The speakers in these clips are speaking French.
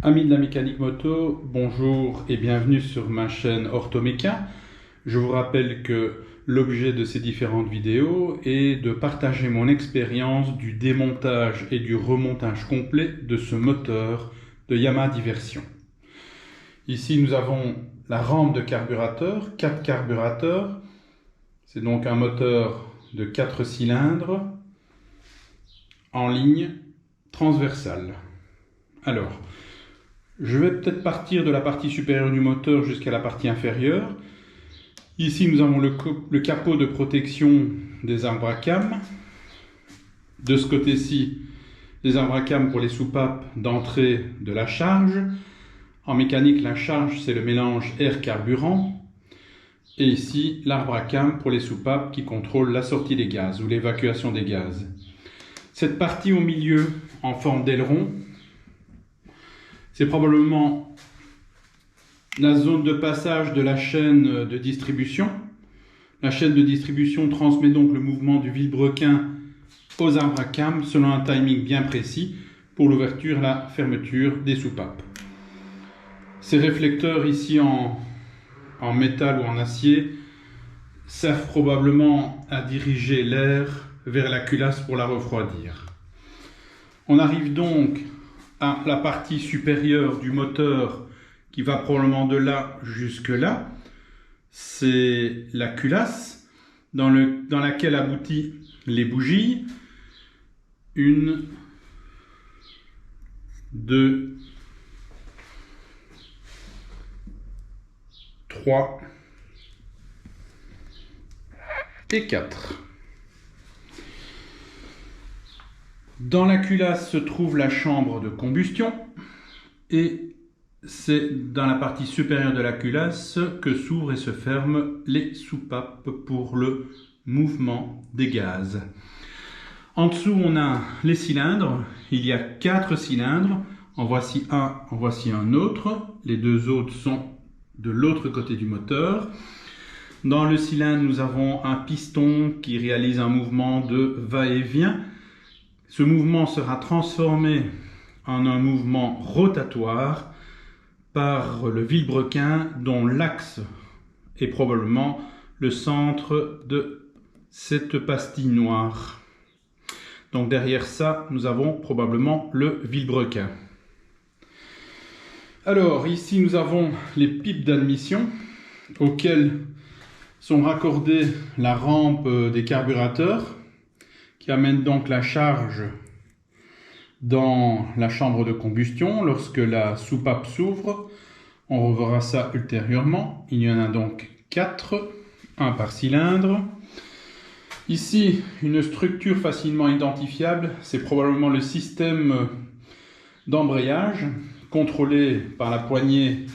Amis de la mécanique moto, bonjour et bienvenue sur ma chaîne Orthoméca. Je vous rappelle que l'objet de ces différentes vidéos est de partager mon expérience du démontage et du remontage complet de ce moteur de Yamaha Diversion. Ici nous avons la rampe de carburateur, 4 carburateurs. C'est donc un moteur de 4 cylindres en ligne transversale. Alors, je vais peut-être partir de la partie supérieure du moteur jusqu'à la partie inférieure. Ici, nous avons le capot de protection des arbres à cam. De ce côté-ci, les arbres à cam pour les soupapes d'entrée de la charge. En mécanique, la charge, c'est le mélange air-carburant. Et ici, l'arbre à cam pour les soupapes qui contrôlent la sortie des gaz ou l'évacuation des gaz. Cette partie au milieu, en forme d'aileron, c'est probablement la zone de passage de la chaîne de distribution. La chaîne de distribution transmet donc le mouvement du vilebrequin aux arbres à cam selon un timing bien précis pour l'ouverture et la fermeture des soupapes. Ces réflecteurs ici en métal ou en acier servent probablement à diriger l'air vers la culasse pour la refroidir. On arrive donc à la partie supérieure du moteur qui va probablement de là jusque là. C'est la culasse dans laquelle aboutissent les bougies. 1, 2, 3 et 4. Dans la culasse se trouve la chambre de combustion et c'est dans la partie supérieure de la culasse que s'ouvrent et se ferment les soupapes pour le mouvement des gaz. En dessous, on a les cylindres. Il y a 4 cylindres. En voici un, en voici un autre. Les deux autres sont de l'autre côté du moteur. Dans le cylindre, nous avons un piston qui réalise un mouvement de va-et-vient. Ce mouvement sera transformé en un mouvement rotatoire par le vilebrequin dont l'axe est probablement le centre de cette pastille noire. Donc derrière ça, nous avons probablement le vilebrequin. Alors ici, nous avons les pipes d'admission auxquelles sont raccordées la rampe des carburateurs qui amène donc la charge dans la chambre de combustion lorsque la soupape s'ouvre. On reverra ça ultérieurement. Il y en a donc 4, 1 par cylindre. Ici, une structure facilement identifiable, c'est probablement le système d'embrayage contrôlé par la poignée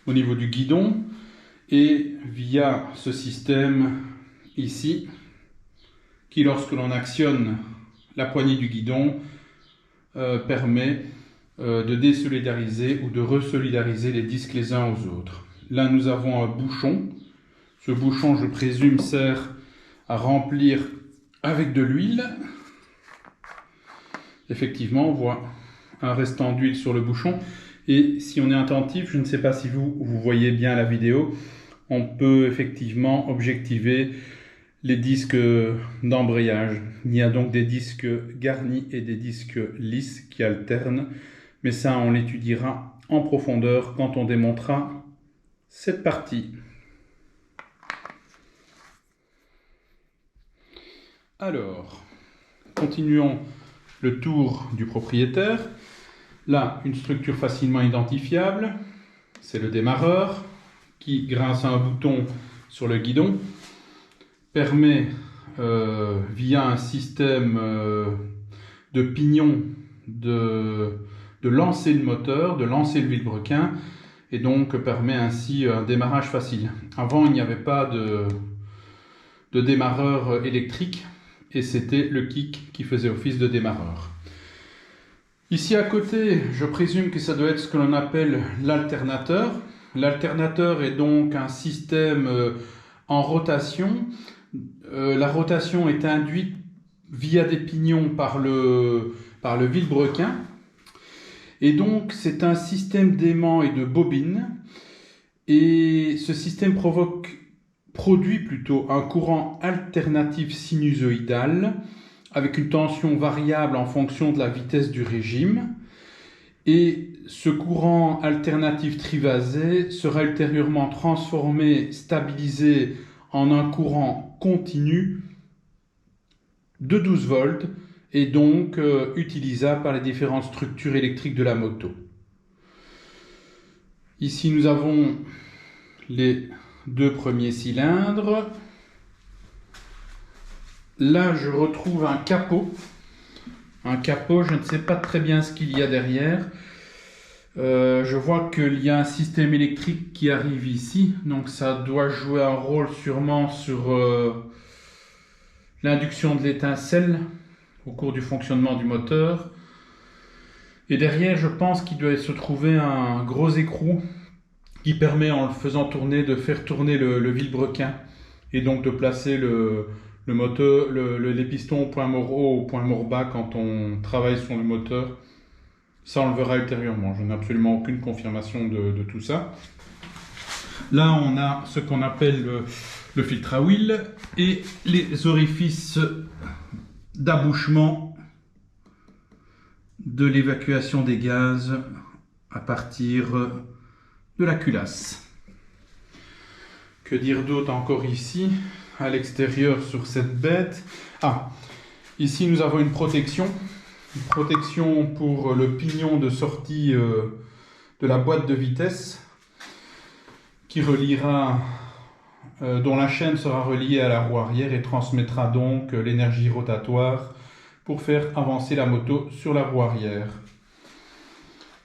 au niveau du guidon et via ce système ici qui, lorsque l'on actionne la poignée du guidon, permet de désolidariser ou de resolidariser les disques les uns aux autres. Là, nous avons un bouchon. Ce bouchon, je présume, sert à remplir avec de l'huile. Effectivement, on voit un restant d'huile sur le bouchon. Et si on est attentif, je ne sais pas si vous voyez bien la vidéo, on peut effectivement objectiver les disques d'embrayage. Il y a donc des disques garnis et des disques lisses qui alternent, mais ça on l'étudiera en profondeur quand on démontera cette partie. Alors, continuons le tour du propriétaire. Là, une structure facilement identifiable, c'est le démarreur qui, grâce à un bouton sur le guidon, permet, via un système de pignon, de lancer le moteur, de lancer le vilebrequin, et donc permet ainsi un démarrage facile. Avant, il n'y avait pas de démarreur électrique, et c'était le kick qui faisait office de démarreur. Ici à côté, je présume que ça doit être ce que l'on appelle l'alternateur. L'alternateur est donc un système en rotation. La rotation est induite via des pignons par le vilebrequin. Et donc c'est un système d'aimant et de bobine, et ce système produit plutôt un courant alternatif sinusoïdal avec une tension variable en fonction de la vitesse du régime. Et ce courant alternatif trivasé sera ultérieurement transformé, stabilisé en un courant continu de 12 volts et donc utilisable par les différentes structures électriques de la moto. Ici nous avons les deux premiers cylindres. Là je retrouve un capot. Un capot, je ne sais pas très bien ce qu'il y a derrière. Je vois qu'il y a un système électrique qui arrive ici, donc ça doit jouer un rôle sûrement sur l'induction de l'étincelle au cours du fonctionnement du moteur. Et derrière, je pense qu'il doit se trouver un gros écrou qui permet, en le faisant tourner, de faire tourner le vilebrequin et donc de placer les pistons au point mort haut, au point mort bas quand on travaille sur le moteur. Ça, on le verra ultérieurement. Je n'ai absolument aucune confirmation de tout ça. Là, on a ce qu'on appelle le filtre à huile et les orifices d'abouchement de l'évacuation des gaz à partir de la culasse. Que dire d'autre encore ici, à l'extérieur sur cette bête? Ici nous avons une protection pour le pignon de sortie de la boîte de vitesse qui reliera, dont la chaîne sera reliée à la roue arrière et transmettra donc l'énergie rotatoire pour faire avancer la moto sur la roue arrière.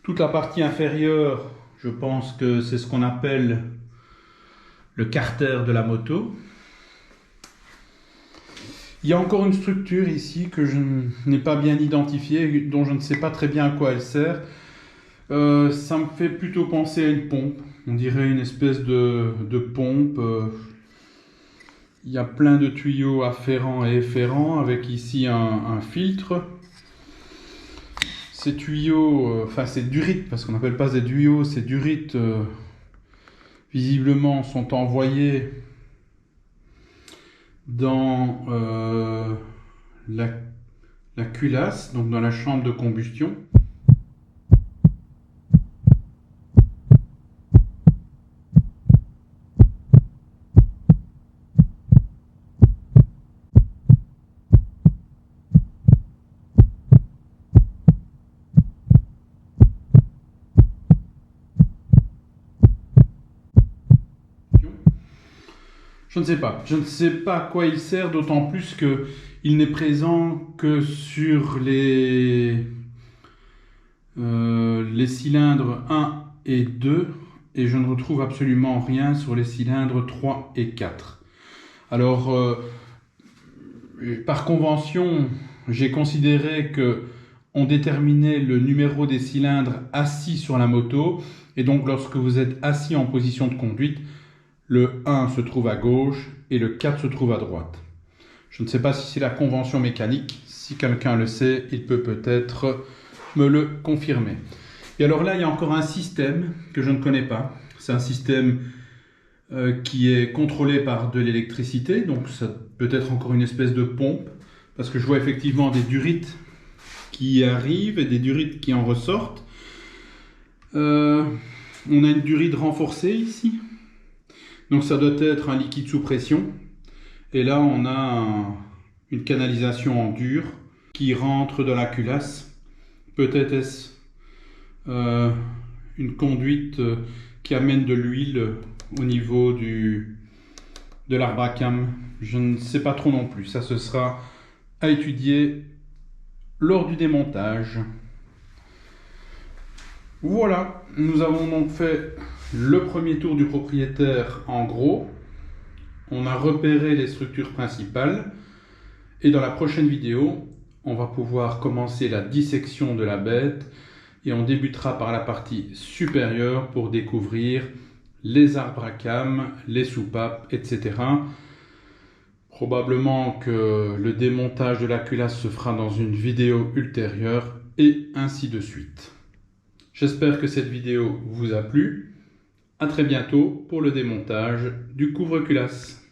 Toute la partie inférieure, je pense que c'est ce qu'on appelle le carter de la moto. Il y a encore une structure ici que je n'ai pas bien identifiée, dont je ne sais pas très bien à quoi elle sert. Ça me fait plutôt penser à une pompe. On dirait une espèce de pompe. Il y a plein de tuyaux afférents et efférents avec ici un filtre. Ces tuyaux, ces durites, parce qu'on n'appelle pas des tuyaux, ces durites visiblement sont envoyés dans la culasse, donc dans la chambre de combustion. Je ne sais pas à quoi il sert, d'autant plus qu'il n'est présent que sur les cylindres 1 et 2, et je ne retrouve absolument rien sur les cylindres 3 et 4. Alors, par convention, j'ai considéré qu'on déterminait le numéro des cylindres assis sur la moto, et donc lorsque vous êtes assis en position de conduite, le 1 se trouve à gauche et le 4 se trouve à droite. Je ne sais pas si c'est la convention mécanique. Si quelqu'un le sait, il peut peut-être me le confirmer. Et alors là, il y a encore un système que je ne connais pas. C'est un système qui est contrôlé par de l'électricité. Donc ça peut être encore une espèce de pompe. Parce que je vois effectivement des durites qui arrivent et des durites qui en ressortent. On a une durite renforcée ici. Donc ça doit être un liquide sous pression. Et là on a une canalisation en dur qui rentre dans la culasse. Peut-être est-ce une conduite qui amène de l'huile au niveau de l'arbre à cam. Je ne sais pas trop non plus. Ça ce sera à étudier lors du démontage. Voilà, nous avons donc fait le premier tour du propriétaire en gros. On a repéré les structures principales et dans la prochaine vidéo, on va pouvoir commencer la dissection de la bête et on débutera par la partie supérieure pour découvrir les arbres à cam, les soupapes, etc. Probablement que le démontage de la culasse se fera dans une vidéo ultérieure et ainsi de suite. J'espère que cette vidéo vous a plu. À très bientôt pour le démontage du couvre-culasse.